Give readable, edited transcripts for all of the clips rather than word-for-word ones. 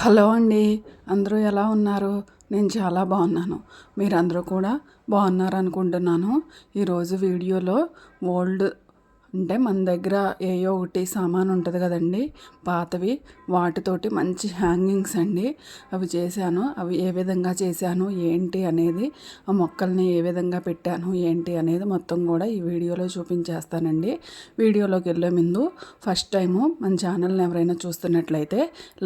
Hello అండి. అందరూ ఎలా ఉన్నారు? నేను చాలా బాగున్నాను. మీరందరూ కూడా బాగున్నారనుకుంటున్నాను. ఈరోజు వీడియోలో ఓల్డ్ అంటే మన దగ్గర ఏయో ఒకటి సామాను ఉంటుంది కదండి, పాతవి, వాటితోటి మంచి హ్యాంగింగ్స్ అండి అవి చేశాను. అవి ఏ విధంగా చేశాను ఏంటి అనేది, ఆ మొక్కల్ని ఏ విధంగా పెట్టాను ఏంటి అనేది మొత్తం కూడా ఈ వీడియోలో చూపించేస్తానండి. వీడియోలోకి వెళ్ళే ముందు ఫస్ట్ టైము మన ఛానల్ని ఎవరైనా చూస్తున్నట్లయితే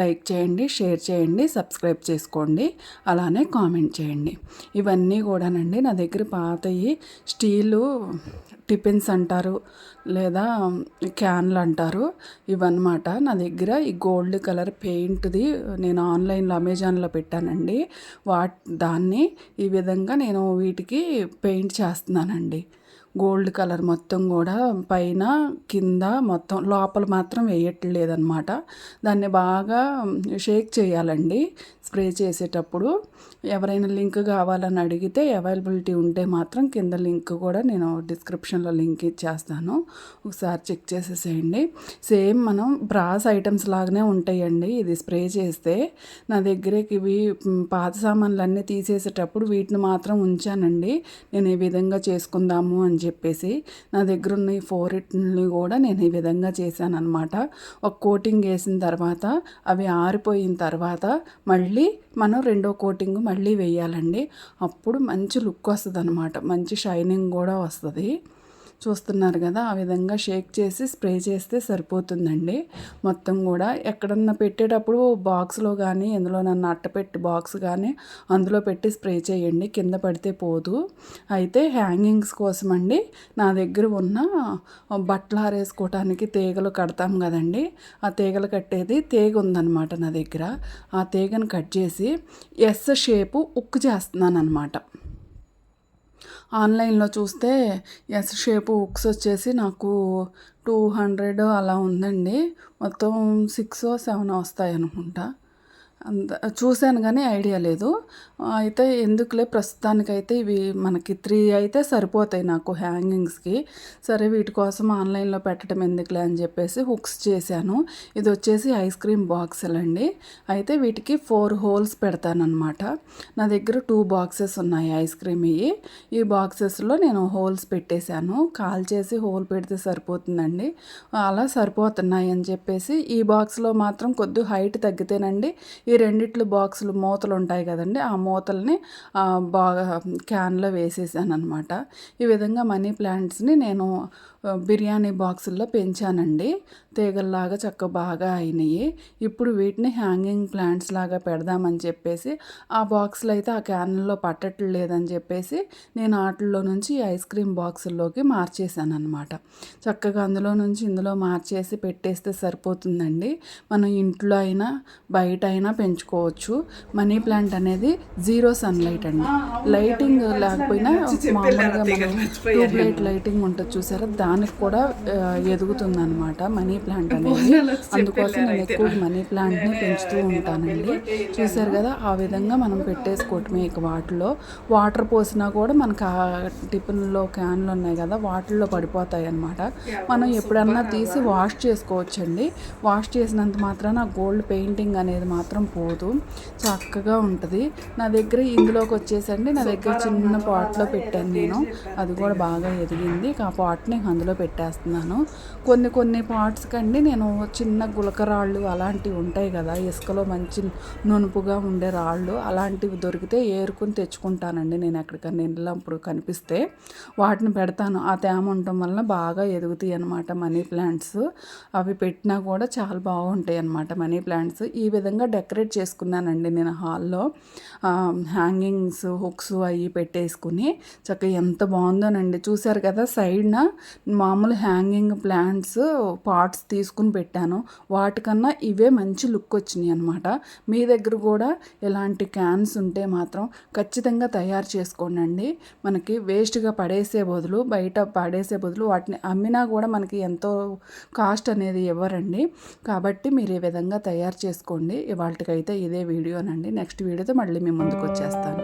లైక్ చేయండి, షేర్ చేయండి, సబ్స్క్రైబ్ చేసుకోండి, అలానే కామెంట్ చేయండి. ఇవన్నీ కూడానండి నా దగ్గర పాతవి స్టీలు టిఫిన్స్ అంటారు లేదా క్యాన్లు అంటారు, ఇవన్నమాట. నా దగ్గర ఈ గోల్డ్ కలర్ పెయింట్ది నేను ఆన్లైన్లో అమెజాన్లో పెట్టానండి. దాన్ని ఈ విధంగా నేను వీటికి పెయింట్ చేస్తున్నానండి. గోల్డ్ కలర్ మొత్తం కూడా పైన కింద మొత్తం, లోపల మాత్రం వేయట్లేదన్నమాట. దాన్ని బాగా షేక్ చేయాలండి స్ప్రే చేసేటప్పుడు. ఎవరైనా లింక్ కావాలని అడిగితే అవైలబిలిటీ ఉంటే మాత్రం కింద లింక్ కూడా నేను డిస్క్రిప్షన్లో లింక్ ఇచ్చేస్తాను, ఒకసారి చెక్ చేసేసేయండి. సేమ్ మనం బ్రాస్ ఐటమ్స్ లాగానే ఉంటాయండి ఇది స్ప్రే చేస్తే. నా దగ్గరకి ఇవి పాత సామాన్లు తీసేసేటప్పుడు వీటిని మాత్రం ఉంచానండి, నేను ఈ విధంగా చేసుకుందాము అని చెప్పేసి. నా దగ్గర ఉన్న ఈ 4 కూడా నేను ఈ విధంగా చేశాను అనమాట. ఒక కోటింగ్ వేసిన తర్వాత అవి ఆరిపోయిన తర్వాత మళ్ళీ మనం రెండో కోటింగ్ మళ్ళీ వేయాలండి. అప్పుడు మంచి లుక్ వస్తుంది అనమాట, మంచి షైనింగ్ కూడా వస్తుంది. చూస్తున్నారు కదా, ఆ విధంగా షేక్ చేసి స్ప్రే చేస్తే సరిపోతుందండి. మొత్తం కూడా ఎక్కడన్నా పెట్టేటప్పుడు బాక్స్లో కానీ ఎందులో నన్ను అట్టపెట్టి బాక్స్ కానీ అందులో పెట్టి స్ప్రే చేయండి, కింద పడితే పోదు. అయితే హ్యాంగింగ్స్ కోసం అండి, నా దగ్గర ఉన్న బట్టలు ఆరేసుకోవటానికి తీగలు కడతాం కదండి, ఆ తీగలు కట్టేది తీగ ఉందన్నమాట నా దగ్గర. ఆ తీగను కట్ చేసి ఎస్ షేపు ఉక్కు చేస్తున్నాను అనమాట. ఆన్లైన్లో చూస్తే ఎస్ షేపు హుక్స్ వచ్చేసి నాకు 200 అలా ఉందండి. మొత్తం 6-7 వస్తాయి అనుకుంటా. అంత చూశాను కానీ ఐడియా లేదు. అయితే ఎందుకులే ప్రస్తుతానికైతే ఇవి మనకి 3 అయితే సరిపోతాయి నాకు హ్యాంగింగ్స్కి. సరే వీటి కోసం ఆన్లైన్లో పెట్టడం ఎందుకులే అని చెప్పేసి హుక్స్ చేశాను. ఇది వచ్చేసి ఐస్ క్రీమ్ బాక్సులు అండి. అయితే వీటికి 4 హోల్స్ పెడతానమాట. నా దగ్గర 2 బాక్సెస్ ఉన్నాయి ఐస్ క్రీమ్. ఈ బాక్సెస్లో నేను హోల్స్ పెట్టేశాను. కాల్ చేసి హోల్ పెడితే సరిపోతుందండి. అలా సరిపోతున్నాయి అని చెప్పేసి ఈ బాక్స్లో మాత్రం కొద్దిగా హైట్ తగ్గితేనండి ఈ రెండిట్లు బాక్సులు మూతలు ఉంటాయి కదండి, ఆ మూతల్ని బాగా క్యాన్లో వేసేసాను అనమాట. ఈ విధంగా మనీ ప్లాంట్స్ని నేను బిర్యానీ బాక్సుల్లో పెంచానండి. తీగల్లాగా బాగా అయినాయి. ఇప్పుడు వీటిని హ్యాంగింగ్ ప్లాంట్స్ లాగా పెడదామని చెప్పేసి ఆ బాక్సులు అయితే ఆ క్యాన్లో పట్టట్లేదని చెప్పేసి నేను వాటిల్లో నుంచి ఐస్ క్రీమ్ బాక్సుల్లోకి మార్చేసాను అనమాట. చక్కగా అందులో నుంచి ఇందులో మార్చేసి పెట్టేస్తే సరిపోతుందండి. మనం ఇంట్లో అయినా బయట అయినా పెంచుకోవచ్చు. మనీ ప్లాంట్ అనేది 0 సన్లైట్ అండి. లైటింగ్ లేకపోయినా మామూలుగా మనం ట్యూబ్లైట్ లైటింగ్ ఉంటుంది చూసారా, దానికి కూడా ఎదుగుతుంది అనమాట మనీ ప్లాంట్ అనేది. అందుకోసం నేను ఎక్కువ మనీ ప్లాంట్ని పెంచుతూ ఉంటానండి. చూసారు కదా, ఆ విధంగా మనం పెట్టేసుకోవటమే. ఇక వాటిలో వాటర్ పోసినా కూడా మనకు ఆ టిఫిన్లో క్యాన్లు ఉన్నాయి కదా, వాటిల్లో పడిపోతాయి అన్నమాట. మనం ఎప్పుడన్నా తీసి వాష్ చేసుకోవచ్చండి. వాష్ చేసినంత మాత్రాన గోల్డ్ పెయింటింగ్ అనేది మాత్రం పోదు, చక్కగా ఉంటుంది. నా దగ్గర ఇందులోకి వచ్చేసండి, నా దగ్గర చిన్న పాట్లో పెట్టాను నేను, అది కూడా బాగా ఎదిగింది. ఆ పాట్ని అందులో పెట్టేస్తున్నాను. కొన్ని పాట్స్ కండి నేను చిన్న గులకరాళ్ళు అలాంటివి ఉంటాయి కదా, ఇసుకలో మంచి నునుపుగా ఉండే రాళ్ళు అలాంటివి దొరికితే ఏరుకుని తెచ్చుకుంటానండి. నేను ఎక్కడికన్నా వెళ్ళినప్పుడు కనిపిస్తే వాటిని పెడతాను. ఆ తేమ ఉండటం వలన బాగా ఎదుగుతాయి అన్నమాట మనీ ప్లాంట్స్. అవి పెట్టినా కూడా చాలా బాగుంటాయి అన్నమాట మనీ ప్లాంట్స్. ఈ విధంగా డెకరేట్ చేసుకున్నానండి నేను హాల్లో. హ్యాంగింగ్స్ హుక్స్ అవి పెట్టేసుకుని చక్కగా ఎంత బాగుందోనండి. చూసారు కదా, సైడ్న మామూలు హ్యాంగింగ్ ప్లాంట్స్ పాట్స్ తీసుకుని పెట్టాను. వాటికన్నా ఇవే మంచి లుక్ వచ్చినాయి అనమాట. మీ దగ్గర కూడా ఇలాంటి క్యాన్స్ ఉంటే మాత్రం ఖచ్చితంగా తయారు చేసుకోండి. మనకి వేస్ట్గా బయట పడేసే బదులు వాటిని అమ్మినా కూడా మనకి ఎంతో కాస్ట్ అనేది ఇవ్వరండి. కాబట్టి మీరు ఈ విధంగా తయారు చేసుకోండి. ఇవాళకైతే ఇదే వీడియోనండి. నెక్స్ట్ వీడియోతో మళ్ళీ మీ ముందుకు వచ్చేస్తాను.